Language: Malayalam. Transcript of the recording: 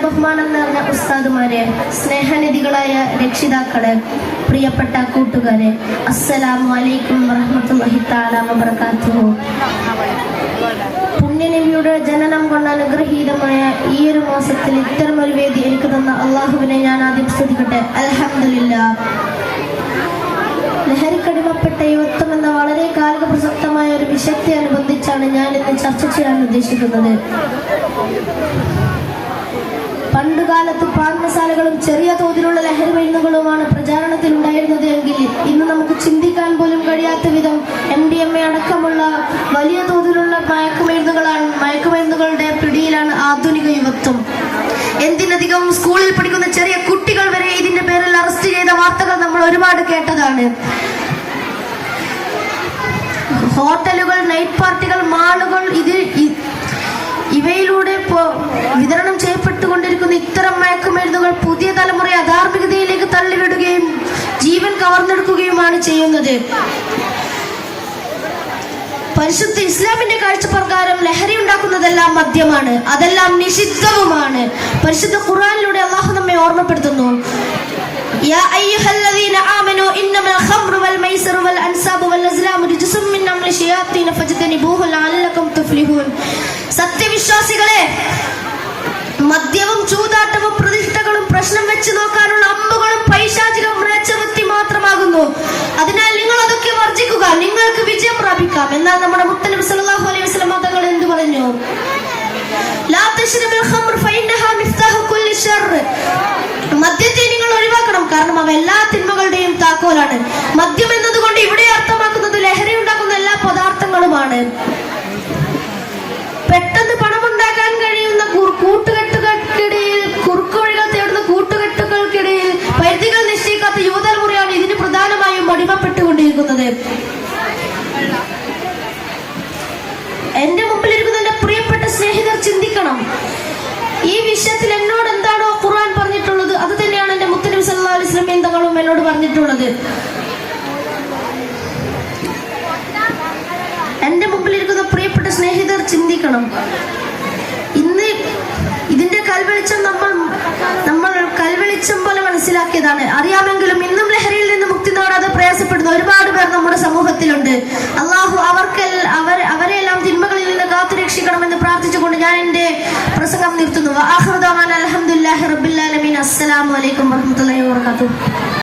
ബഹുമാനം നിറഞ്ഞ ഉസ്താദുമാരെ, സ്നേഹനിധികളായ രക്ഷിതാക്കളെ, പ്രിയപ്പെട്ട കൂട്ടുകാരെ, അസ്സലാമു അലൈക്കും വറഹ്മത്തുള്ളാഹി തആല വബറകാതുഹു. പുണ്യനബിയുടെ ജനനം കൊണ്ട് അനുഗ്രഹീതമായ ഈ ഒരു മാസത്തിൽ ഇത്തരമൊരു വേദി എനിക്ക് തന്ന അള്ളാഹുവിനെ ഞാൻ ആദ്യം സ്തുതിക്കട്ടെ. അൽഹംദുലില്ലാഹ്. ലഹരിക്കടിമപ്പെട്ട യുവത്വം എന്ന വളരെ കാലിക പ്രസക്തമായ ഒരു വിഷയത്തെ അനുബന്ധിച്ചാണ് ഞാൻ ഇന്ന് ചർച്ച ചെയ്യാൻ ഉദ്ദേശിക്കുന്നത്. പണ്ടുകാലത്ത് പാൻമസാലകളും ചെറിയ തോതിലുള്ള ലഹരി മരുന്നുകളുമാണ് പ്രചാരണത്തിൽ ഉണ്ടായിരുന്നത് എങ്കിൽ ഇന്ന് നമുക്ക് ചിന്തിക്കാൻ പോലും കഴിയാത്ത വിധം MDMA അടക്കമുള്ള വലിയ തോതിലുള്ള മയക്കുമരുന്നുകളുടെ പിടിയിലാണ് ആധുനിക യുവത്വം. എന്തിനധികം സ്കൂളിൽ പഠിക്കുന്ന ചെറിയ കുട്ടികൾ വരെ ഇതിന്റെ പേരിൽ അറസ്റ്റ് ചെയ്ത വാർത്തകൾ നമ്മൾ ഒരുപാട് കേട്ടതാണ്. ഹോട്ടലുകൾ, നൈറ്റ് പാർട്ടികൾ, മാളുകൾ, ഇവയിലൂടെ വിതരണം ചെയ്യപ്പെട്ടുകൊണ്ടിരിക്കുന്ന ഇത്തരം മയക്കുമരുന്നുകൾ പുതിയ തലമുറയെ അധാർമികതയിലേക്ക് തള്ളിവിടുകയും ജീവൻ കവർന്നെടുക്കുകയുമാണ് ചെയ്യുന്നത്. പരിശുദ്ധ ഇസ്ലാമിന്റെ കാഴ്ചപ്രകാരം ലഹരി ഉണ്ടാക്കുന്നതെല്ലാം മദ്യമാണ്, അതെല്ലാം നിഷിദ്ധവുമാണ്. പരിശുദ്ധ ഖുർആനിലൂടെ അല്ലാഹു നമ്മെ ഓർമ്മപ്പെടുത്തുന്നു, യാ അയ്യുഹല്ലദീന ആമനൂ ഇന്നമൽ ഖംറു വൽ മൈസിറു വൽ അൻസാബു വൽ അസ്ലാമു റിജ്സും മിൻ അമലി ശയാത്തീന ഫജ്തനിബൂഹു ലഅല്ലകും തുഫ്ലിഹൂൻ. സത്യവിശ്വാസികളെ, മദ്യവും ചൂതാട്ടവും പ്രതിഷ്ഠകളും പ്രശ്നം വെച്ച് നോക്കാനുള്ള അമ്പുകളും പൈശാചിക മ്ലേച്ഛവൃത്തി മാത്രമാകുന്നു. അതിനാൽ നിങ്ങൾ അതൊക്കെ വർജിക്കുക, നിങ്ങൾക്ക് വിജയം പ്രാപിക്കാം. എന്നാൽ നമ്മുടെ മുത്തനബി സല്ലല്ലാഹു അലൈഹി വസല്ലം തങ്ങൾ എന്ത് പറഞ്ഞു? ലാ തശ്റബുൽ ഖംർ ഫഇന്നഹാ മിഫ്താഹു കുല്ലി ശർർ. മദ്യത്തെ നിങ്ങൾ ഒഴിവാക്കണം, കാരണം അവ എല്ലാ തിന്മകളുടെയും താക്കോലാണ്. മദ്യം എന്നതുകൊണ്ട് ഇവിടെ അർത്ഥമാക്കുന്നത് ലഹരി ഉണ്ടാക്കുന്ന എല്ലാ പദാർത്ഥങ്ങളുമാണ്. പെട്ടെന്ന് പണമുണ്ടാക്കാൻ കഴിയുന്ന കൂട്ടുകെട്ടുകൾക്കിടയിൽ, കുറുക്കുവഴികൾ തേടുന്ന കൂട്ടുകെട്ടുകൾക്കിടയിൽ പരിധികൾ നിശ്ചയിക്കാത്ത യുവതലമുറയാണ് ഇതിന് പ്രധാനമായും അടിമപ്പെട്ടുകൊണ്ടിരിക്കുന്നത്. എന്റെ മുമ്പിലിരിക്കുന്ന എന്റെ പ്രിയപ്പെട്ട സ്നേഹിതർ ചിന്തിക്കണം. ഈ വിഷയത്തിൽ എന്നോട് എന്താണോ ഖുർആൻ പറഞ്ഞിട്ടുള്ളത് അത് തന്നെയാണ് എന്റെ മുത്തനബി സല്ലല്ലാഹു അലൈഹി വസല്ലം തങ്ങളും എന്നോട് പറഞ്ഞിട്ടുള്ളത്. എന്റെ മുമ്പിലിരിക്കുന്ന പ്രിയപ്പെട്ട സ്നേഹിതർ ചിന്തിക്കണം. ഇന്ന് ഇതിന്റെ കൽവെളിച്ചം നമ്മൾ കൽവെളിച്ചം പോലെ മനസ്സിലാക്കിയതാണ്. അറിയാമെങ്കിലും ഇന്നും ലഹരിയിൽ നിന്ന് മുക്തി നേടാതെ പ്രയാസപ്പെടുന്ന ഒരുപാട് പേർ നമ്മുടെ സമൂഹത്തിലുണ്ട്. അള്ളാഹു അവരെല്ലാം തിന്മകളിൽ നിന്ന് കാത്തുരക്ഷിക്കണമെന്ന് പ്രാർത്ഥിച്ചുകൊണ്ട് ഞാൻ എന്റെ പ്രസംഗം നിർത്തുന്നു. അൽഹംദുലില്ലാഹി റബ്ബിൽ ആലമീൻ. അസ്സലാമു അലൈക്കും വറഹ്മത്തുള്ളാഹി വബറകാതുഹു.